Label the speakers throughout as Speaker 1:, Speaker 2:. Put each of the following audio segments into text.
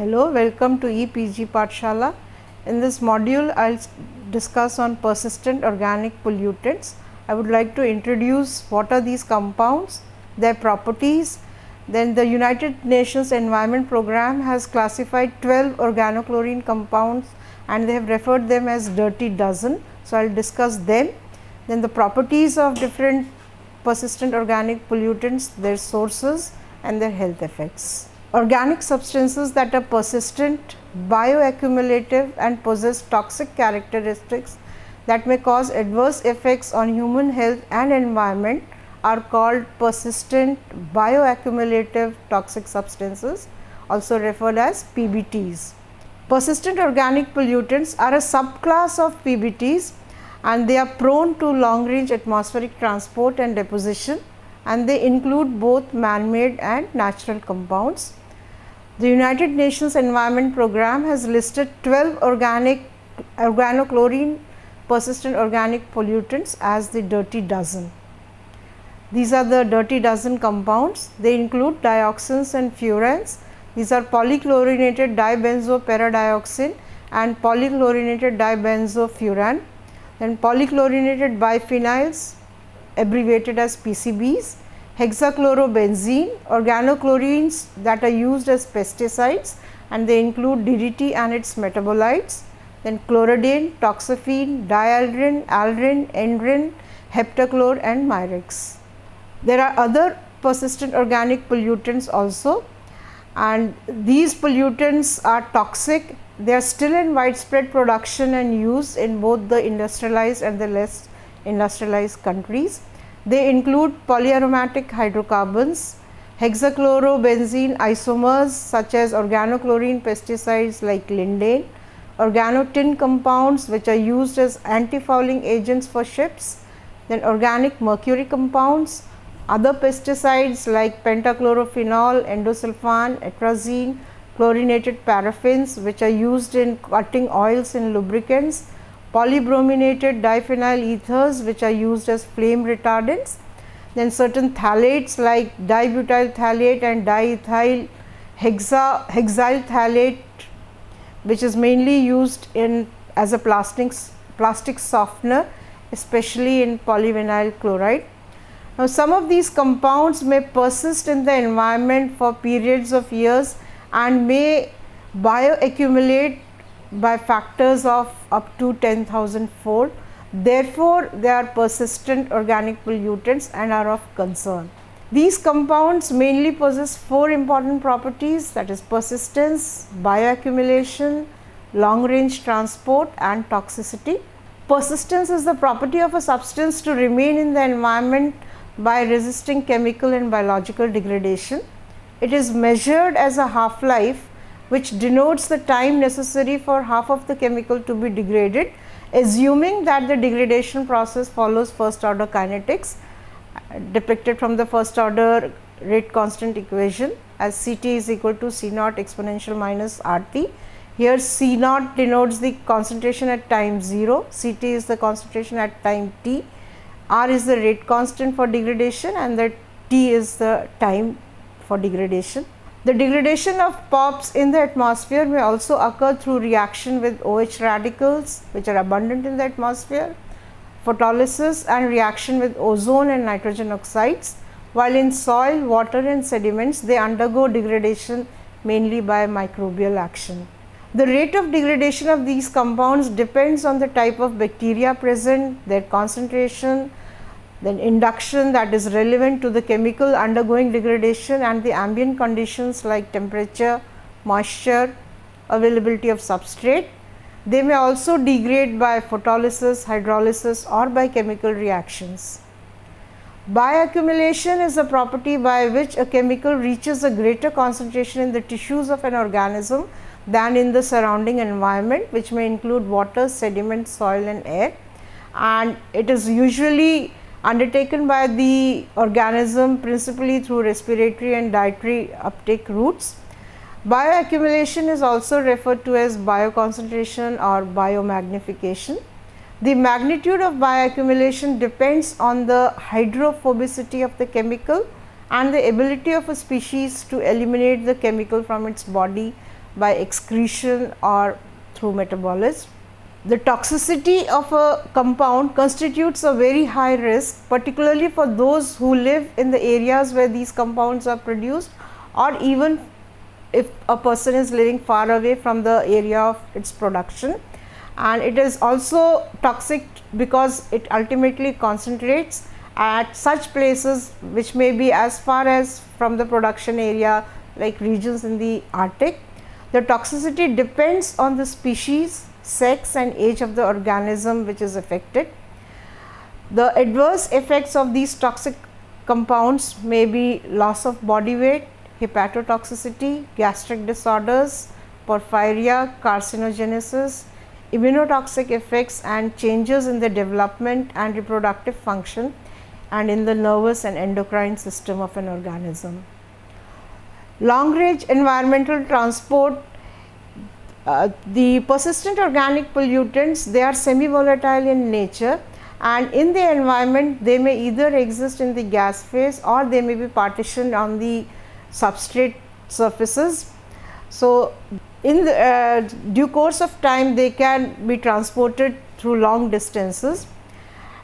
Speaker 1: Hello, welcome to EPG Pathshala. In this module, I will discuss on persistent organic pollutants. I would like to introduce what are these compounds, their properties. Then the United Nations Environment Program has classified 12 organochlorine compounds and they have referred them as dirty dozen. So, I will discuss them. Then the properties of different persistent organic pollutants, their sources and their health effects. Organic substances that are persistent, bioaccumulative and possess toxic characteristics that may cause adverse effects on human health and environment are called persistent bioaccumulative toxic substances, also referred as PBTs. Persistent organic pollutants are a subclass of PBTs and they are prone to long range atmospheric transport and deposition, and they include both man-made and natural compounds. The United Nations Environment Program has listed 12 organochlorine persistent organic pollutants as the dirty dozen. These are the dirty dozen compounds. They include dioxins and furans. These are polychlorinated dibenzoperadioxin and polychlorinated dibenzofuran, then polychlorinated biphenyls abbreviated as PCBs, hexachlorobenzene, organochlorines that are used as pesticides and they include DDT and its metabolites, then chlorodyne, toxaphene, dialdrin, aldrin, endrin, heptachlor and Mirex. There are other persistent organic pollutants also, and these pollutants are toxic. They are still in widespread production and use in both the industrialized and the less industrialized countries. They include polyaromatic hydrocarbons, hexachlorobenzene isomers such as organochlorine pesticides like lindane, organotin compounds which are used as antifouling agents for ships, then organic mercury compounds, other pesticides like pentachlorophenol, endosulfan, atrazine, chlorinated paraffins which are used in cutting oils and lubricants, polybrominated diphenyl ethers which are used as flame retardants, then certain phthalates like dibutyl phthalate and diethyl hexyl phthalate which is mainly used in as a plastic softener, especially in polyvinyl chloride. Now, some of these compounds may persist in the environment for periods of years and may bioaccumulate by factors of up to 10,000 fold. Therefore, they are persistent organic pollutants and are of concern. These compounds mainly possess 4 important properties, that is persistence, bioaccumulation, long range transport and toxicity. Persistence is the property of a substance to remain in the environment by resisting chemical and biological degradation. It is measured as a half-life which denotes the time necessary for half of the chemical to be degraded, assuming that the degradation process follows first order kinetics depicted from the first order rate constant equation as Ct is equal to C naught exponential minus RT. Here C naught denotes the concentration at time 0, Ct is the concentration at time t, R is the rate constant for degradation and the T is the time for degradation. The degradation of POPs in the atmosphere may also occur through reaction with OH radicals which are abundant in the atmosphere, photolysis and reaction with ozone and nitrogen oxides, while in soil, water and sediments they undergo degradation mainly by microbial action. The rate of degradation of these compounds depends on the type of bacteria present, their concentration, then induction that is relevant to the chemical undergoing degradation and the ambient conditions like temperature, moisture, availability of substrate. They may also degrade by photolysis, hydrolysis or by chemical reactions. Bioaccumulation is a property by which a chemical reaches a greater concentration in the tissues of an organism than in the surrounding environment, which may include water, sediment, soil and air, and it is usually undertaken by the organism principally through respiratory and dietary uptake routes. Bioaccumulation is also referred to as bioconcentration or biomagnification. The magnitude of bioaccumulation depends on the hydrophobicity of the chemical and the ability of a species to eliminate the chemical from its body by excretion or through metabolism. The toxicity of a compound constitutes a very high risk, particularly for those who live in the areas where these compounds are produced, or even if a person is living far away from the area of its production. And it is also toxic because it ultimately concentrates at such places which may be as far as from the production area, like regions in the Arctic. The toxicity depends on the species, sex and age of the organism which is affected. The adverse effects of these toxic compounds may be loss of body weight, hepatotoxicity, gastric disorders, porphyria, carcinogenesis, immunotoxic effects and changes in the development and reproductive function and in the nervous and endocrine system of an organism. Long range environmental transport, the persistent organic pollutants, they are semi volatile in nature, and in the environment they may either exist in the gas phase or they may be partitioned on the substrate surfaces. So, in the due course of time they can be transported through long distances.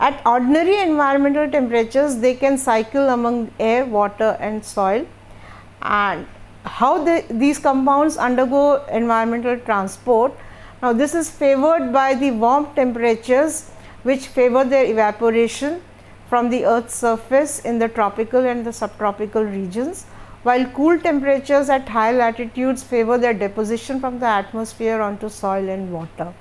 Speaker 1: At ordinary environmental temperatures they can cycle among air, water and soil. And how these compounds undergo environmental transport? Now, this is favored by the warm temperatures which favor their evaporation from the earth's surface in the tropical and the subtropical regions, while cool temperatures at high latitudes favor their deposition from the atmosphere onto soil and water.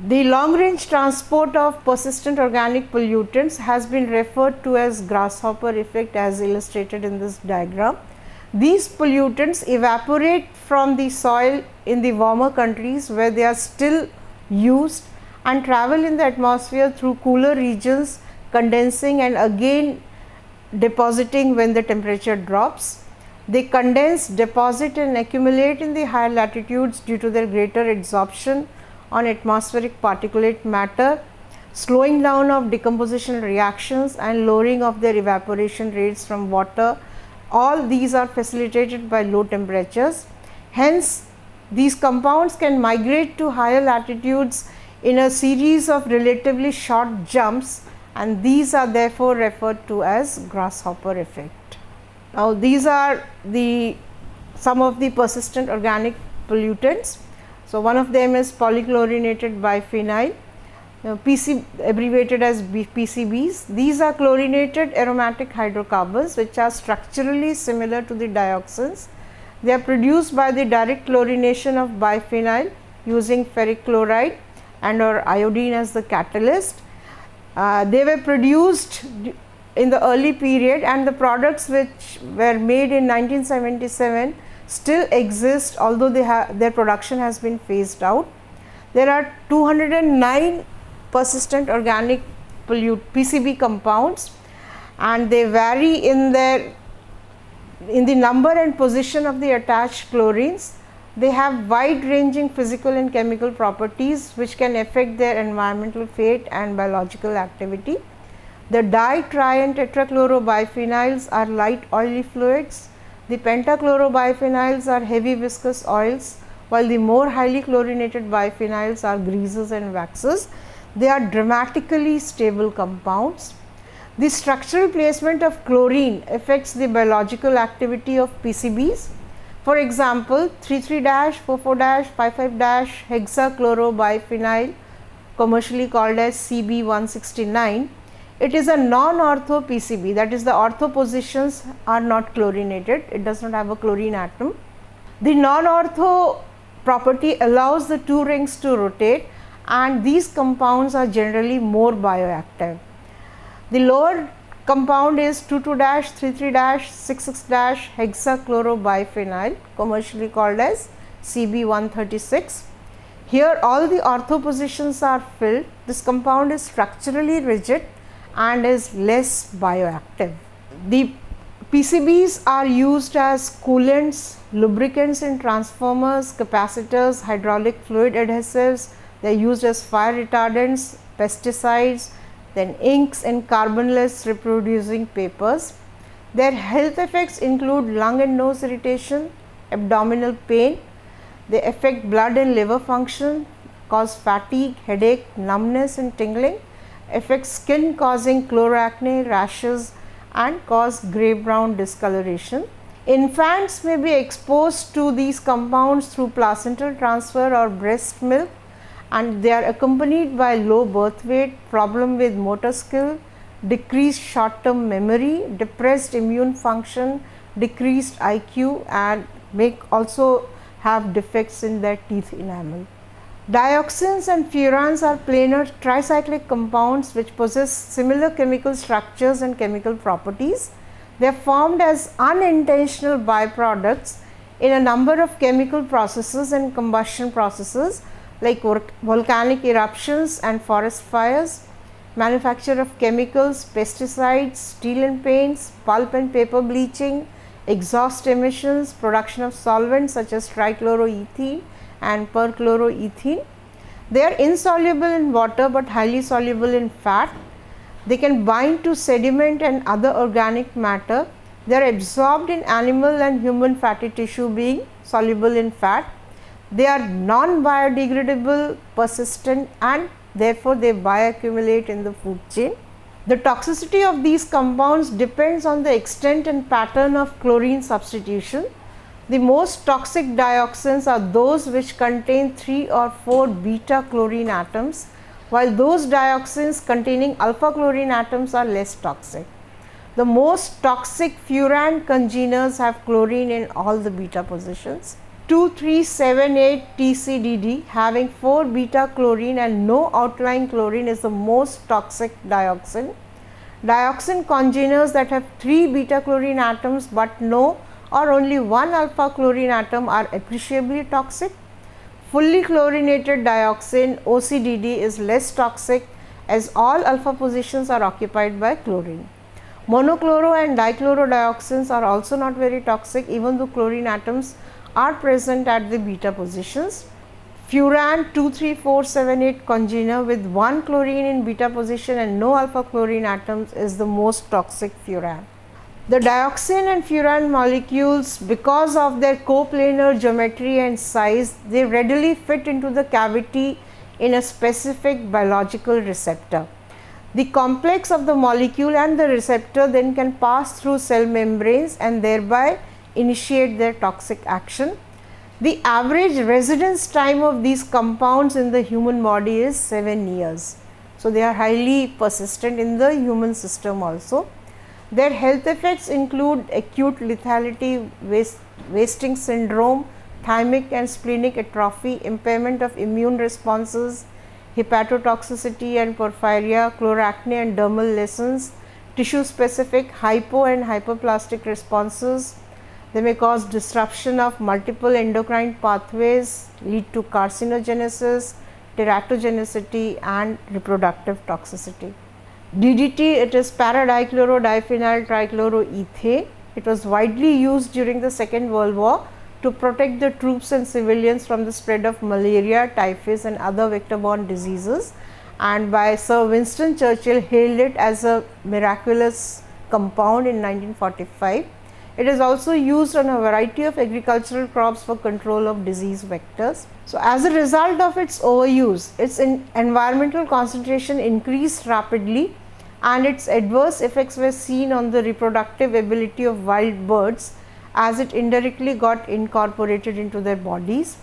Speaker 1: The long range transport of persistent organic pollutants has been referred to as grasshopper effect, as illustrated in this diagram. These pollutants evaporate from the soil in the warmer countries where they are still used and travel in the atmosphere through cooler regions, condensing and again depositing when the temperature drops. They condense, deposit and accumulate in the higher latitudes due to their greater absorption on atmospheric particulate matter, slowing down of decomposition reactions and lowering of their evaporation rates from water. All these are facilitated by low temperatures. Hence, these compounds can migrate to higher latitudes in a series of relatively short jumps, and these are therefore referred to as grasshopper effect. Now, these are some of the persistent organic pollutants. So, one of them is polychlorinated biphenyl, abbreviated as PCBs. These are chlorinated aromatic hydrocarbons which are structurally similar to the dioxins. They are produced by the direct chlorination of biphenyl using ferric chloride and or iodine as the catalyst. They were produced in the early period, and the products which were made in 1977 still exist, although their production has been phased out. There are 209 persistent organic PCB compounds, and they vary in the number and position of the attached chlorines. They have wide ranging physical and chemical properties which can affect their environmental fate and biological activity. The di-, tri and tetrachlorobiphenyls are light oily fluids. The pentachlorobiphenyls are heavy viscous oils, while the more highly chlorinated biphenyls are greases and waxes. They are dramatically stable compounds. The structural placement of chlorine affects the biological activity of PCBs. For example, 3,3-4,4-5,5- hexachlorobiphenyl, commercially called as CB169, it is a non-ortho PCB, that is the ortho positions are not chlorinated, it does not have a chlorine atom. The non-ortho property allows the two rings to rotate, and these compounds are generally more bioactive. The lower compound is 22-33-66- hexachlorobiphenyl, commercially called as CB136. Here all the ortho positions are filled. This compound is structurally rigid and is less bioactive. The PCBs are used as coolants, lubricants in transformers, capacitors, hydraulic fluid adhesives. They are used as fire retardants, pesticides, then inks and carbonless reproducing papers. Their health effects include lung and nose irritation, abdominal pain. They affect blood and liver function, cause fatigue, headache, numbness and tingling, affect skin causing chloracne, rashes and cause grey brown discoloration. Infants may be exposed to these compounds through placental transfer or breast milk, and they are accompanied by low birth weight, problem with motor skill, decreased short term memory, depressed immune function, decreased IQ, and may also have defects in their teeth enamel. Dioxins and furans are planar tricyclic compounds which possess similar chemical structures and chemical properties. They are formed as unintentional byproducts in a number of chemical processes and combustion processes like volcanic eruptions and forest fires, manufacture of chemicals, pesticides, steel and paints, pulp and paper bleaching, exhaust emissions, production of solvents such as trichloroethene and perchloroethene. They are insoluble in water but highly soluble in fat. They can bind to sediment and other organic matter. They are absorbed in animal and human fatty tissue being soluble in fat. They are non-biodegradable, persistent, and therefore they bioaccumulate in the food chain. The toxicity of these compounds depends on the extent and pattern of chlorine substitution. The most toxic dioxins are those which contain 3 or 4 beta chlorine atoms, while those dioxins containing alpha chlorine atoms are less toxic. The most toxic furan congeners have chlorine in all the beta positions. 2378 TCDD having 4 beta chlorine and no outlying chlorine is the most toxic dioxin. Dioxin congeners that have 3 beta chlorine atoms but no or only 1 alpha chlorine atom are appreciably toxic. Fully chlorinated dioxin OCDD is less toxic as all alpha positions are occupied by chlorine. Monochloro and dichlorodioxins are also not very toxic even though chlorine atoms are present at the beta positions. Furan 23478 congener with 1 chlorine in beta position and no alpha chlorine atoms is the most toxic furan. The dioxin and furan molecules, because of their coplanar geometry and size, they readily fit into the cavity in a specific biological receptor. The complex of the molecule and the receptor then can pass through cell membranes and thereby initiate their toxic action. The average residence time of these compounds in the human body is 7 years. So, they are highly persistent in the human system also. Their health effects include acute lethality, wasting syndrome, thymic and splenic atrophy, impairment of immune responses, hepatotoxicity and porphyria, chloracne and dermal lesions, tissue specific hypo and hyperplastic responses. They may cause disruption of multiple endocrine pathways, lead to carcinogenesis, teratogenicity and reproductive toxicity. DDT, it is para-dichloro-diphenyl trichloroethane. It was widely used during the Second World War to protect the troops and civilians from the spread of malaria, typhus and other vector-borne diseases, and by Sir Winston Churchill hailed it as a miraculous compound in 1945. It is also used on a variety of agricultural crops for control of disease vectors. So, as a result of its overuse, its environmental concentration increased rapidly and its adverse effects were seen on the reproductive ability of wild birds as it indirectly got incorporated into their bodies.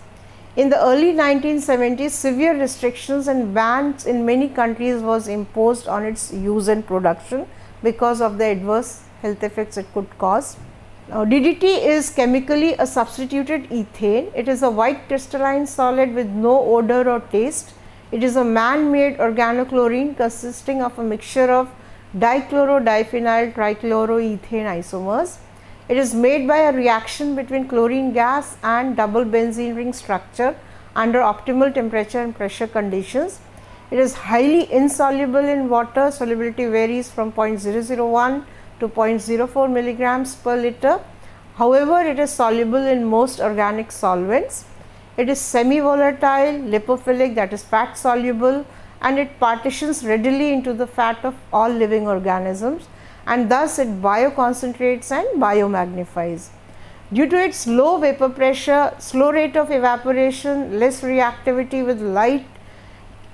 Speaker 1: In the early 1970s, severe restrictions and bans in many countries was imposed on its use and production because of the adverse health effects it could cause. Now, DDT is chemically a substituted ethane. It is a white crystalline solid with no odor or taste. It is a man-made organochlorine consisting of a mixture of dichloro-diphenyl trichloroethane isomers. It is made by a reaction between chlorine gas and double benzene ring structure under optimal temperature and pressure conditions. It is highly insoluble in water. Solubility varies from 0.001 to 0.04 milligrams per liter. However, it is soluble in most organic solvents. It is semi-volatile, lipophilic, that is fat soluble, and it partitions readily into the fat of all living organisms, and thus it bioconcentrates and biomagnifies. Due to its low vapor pressure, slow rate of evaporation, less reactivity with light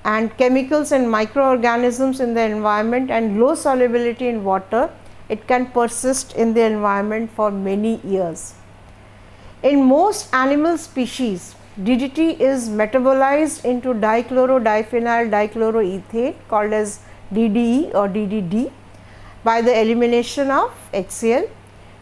Speaker 1: and chemicals and microorganisms in the environment, and low solubility in water, it can persist in the environment for many years. In most animal species, DDT is metabolized into dichloro-diphenyl dichloroethane called as DDE or DDD by the elimination of HCl.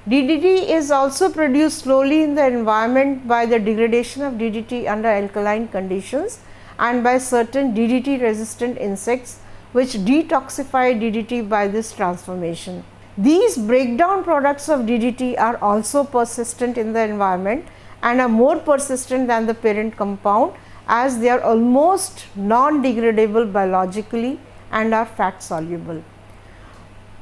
Speaker 1: DDT is also produced slowly in the environment by the degradation of DDT under alkaline conditions and by certain DDT resistant insects which detoxify DDT by this transformation. These breakdown products of DDT are also persistent in the environment and are more persistent than the parent compound, as they are almost non-degradable biologically and are fat soluble.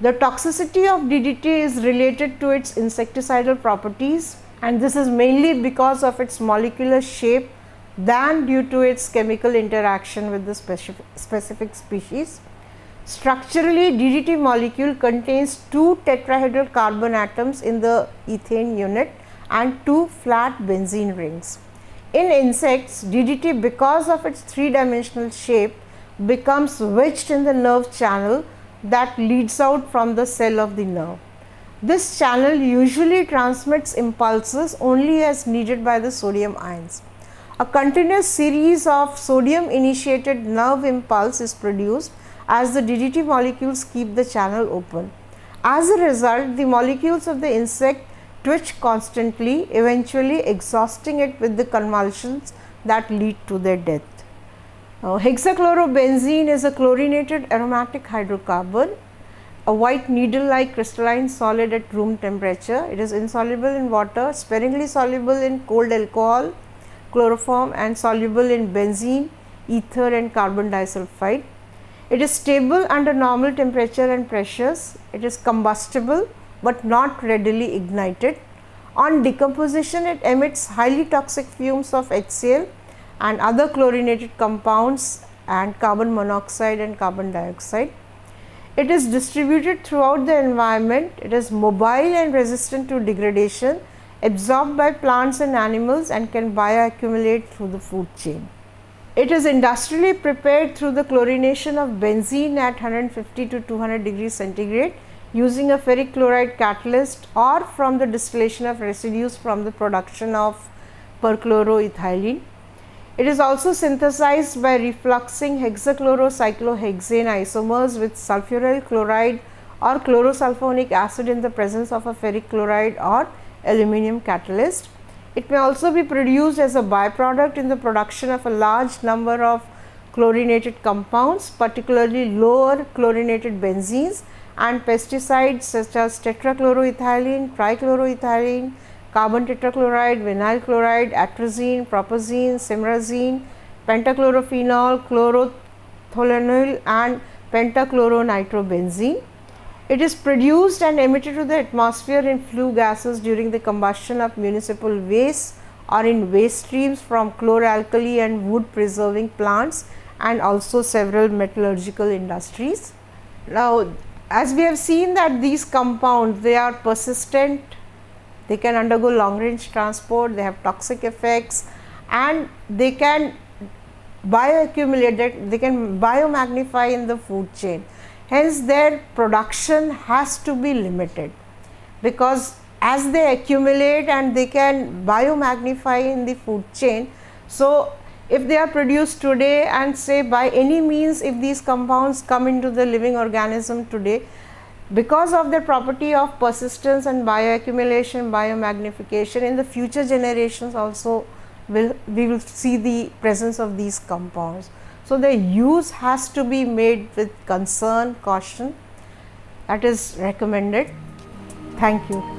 Speaker 1: The toxicity of DDT is related to its insecticidal properties, and this is mainly because of its molecular shape than due to its chemical interaction with the specific species. Structurally, DDT molecule contains 2 tetrahedral carbon atoms in the ethane unit and 2 flat benzene rings. In insects, DDT, because of its 3-dimensional shape, becomes wedged in the nerve channel that leads out from the cell of the nerve. This channel usually transmits impulses only as needed by the sodium ions. A continuous series of sodium initiated nerve impulse is produced as the DDT molecules keep the channel open. As a result, the molecules of the insect twitch constantly, eventually exhausting it with the convulsions that lead to their death. Hexachlorobenzene is a chlorinated aromatic hydrocarbon, a white needle-like crystalline solid at room temperature. It is insoluble in water, sparingly soluble in cold alcohol, chloroform, and soluble in benzene, ether, and carbon disulfide. It is stable under normal temperature and pressures. It is combustible but not readily ignited. On decomposition, it emits highly toxic fumes of HCl and other chlorinated compounds and carbon monoxide and carbon dioxide. It is distributed throughout the environment. It is mobile and resistant to degradation, absorbed by plants and animals, and can bioaccumulate through the food chain. It is industrially prepared through the chlorination of benzene at 150 to 200 degrees centigrade using a ferric chloride catalyst, or from the distillation of residues from the production of perchloroethylene. It is also synthesized by refluxing hexachlorocyclohexane isomers with sulfuryl chloride or chlorosulfonic acid in the presence of a ferric chloride or aluminum catalyst. It may also be produced as a byproduct in the production of a large number of chlorinated compounds, particularly lower chlorinated benzenes and pesticides such as tetrachloroethylene, trichloroethylene, carbon tetrachloride, vinyl chloride, atrazine, propazine, simrazine, pentachlorophenol, chlorothalonil, and pentachloronitrobenzene. It is produced and emitted to the atmosphere in flue gases during the combustion of municipal waste or in waste streams from chloralkali and wood preserving plants, and also several metallurgical industries. Now, as we have seen that these compounds, they are persistent, they can undergo long range transport, they have toxic effects, and they can bioaccumulate, they can biomagnify in the food chain. Hence, their production has to be limited, because as they accumulate and they can biomagnify in the food chain. So, if they are produced today and say by any means, if these compounds come into the living organism today, because of their property of persistence and bioaccumulation, biomagnification, in the future generations also we will see the presence of these compounds. So, their use has to be made with concern, caution, that is recommended. Thank you.